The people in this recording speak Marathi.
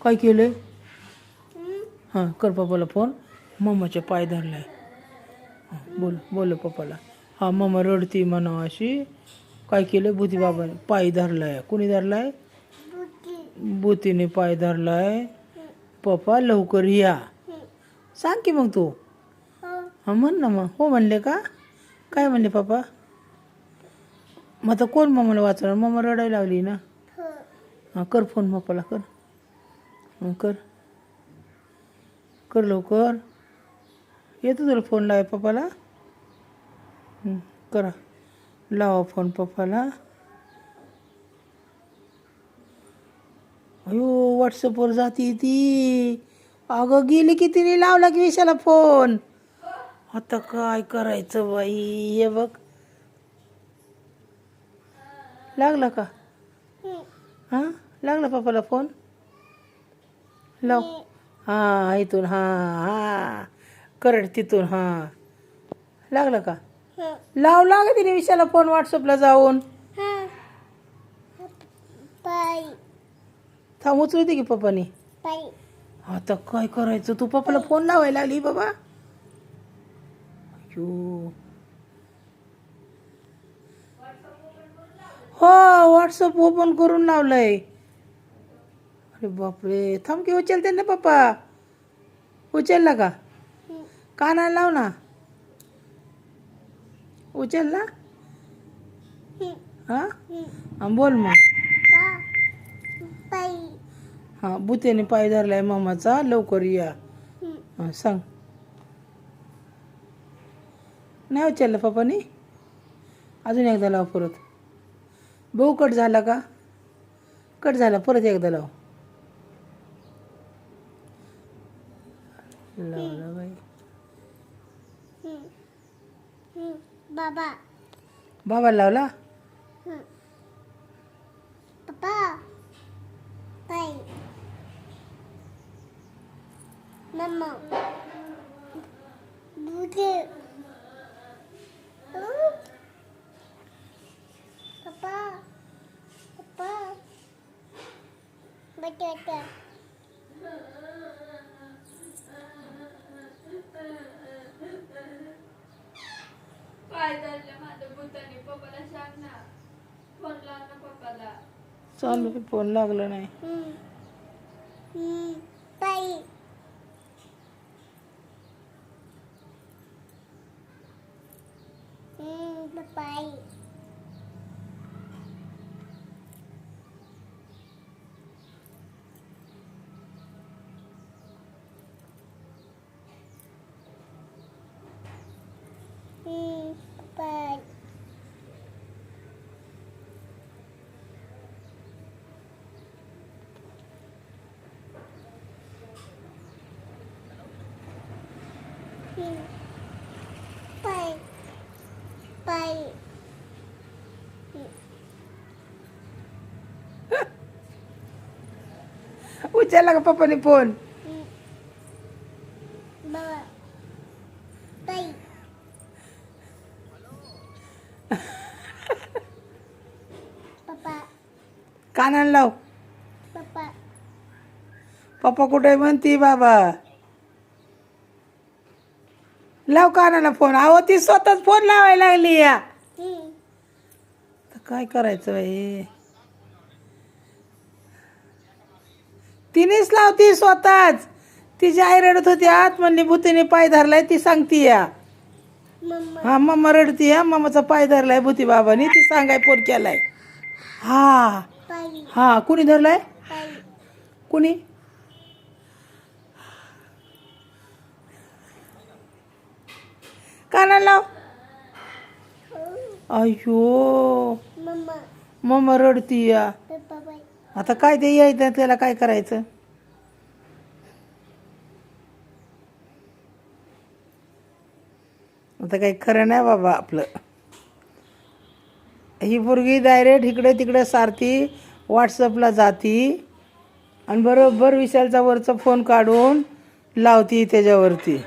काय केलं? हां कर पप्पाला फोन. मम्माचे पाय धरलाय. हां बोल पप्पाला. हां मम्मा रडती म्हणा अशी. काय केलं? भूती बाबाने पाय धरलाय. कुणी धरलाय? भूतीने पाय धरलाय. पप्पा लवकर या. सांग की मग तू. हां म्हण ना मग. हो म्हणले का? काय म्हणले पप्पा? मग आता कोण मम्माला वाचणार? मम्मा रडायला लागली ना. हां कर फोन पप्पाला कर. कर कर लवकर. येतो तुला फोन लावाय पप्पाला. करा लावा फोन पप्पाला. अयो व्हॉट्सअपवर जाती ती. अगं गेली की तिने लावला की विशाला फोन. आता काय करायचं बाई? हे बघ लागला का? हां लागला पप्पाला फोन. लाव. हां इथून. हां करड तिथून. हां लागला का? लावला का तिने विशाला फोन व्हॉट्सअपला जाऊन. थांब उचलू दे की पप्पानी. आता काय करायचं? तू पप्पाला फोन लावायला लागली बाबा. हो व्हॉट्सअप ओपन करून लावलंय. अरे बापरे. थांब की उचलते ना पप्पा. उचलला का? कानाला लाव ना. उचलला? हां बोल मग. हां भूतेने पाय धरलाय मामाचा. लवकर या. हां सांग. नाही उचलला पप्पानी. अजून एकदा लाव परत. भाऊ कट झाला का? कट झाला. परत एकदा लाव. लावला बाई. बाबा लावला. काय झालं माझ्या भूताने? पप्पाला सांग ना. फोन लाव ना पप्पाला. चालू फोन लागला नाही. उचलला का पप्पाने फोन? कानाला लाव. पप्पा कुठे म्हणती बाबा? लाव कानाला फोन. अहो ती स्वतःच फोन लावायला लागली या. काय करायचं बाई? तिनेच लावती स्वतःच. तिची आई रडत होती आत. म्हणली भूतीने पाय धरलाय. ती सांगती या. हा मम्मा रडती. हा मम्माचा पाय धरलाय भूती बाबानी. ती सांगाय फोन केलाय. हा हा कुणी धरलाय? कुणी? कानाला लाव. अय्यो मम्मा रडती या. आता काय ते यायचं त्याला काय करायचं? आता काही खरं नाही बाबा आपलं. ही पोरगी डायरेक्ट इकडे तिकडे सारती. व्हॉट्सअपला जाती आणि बरोबर विशालचा वरचा फोन काढून लावती त्याच्यावरती.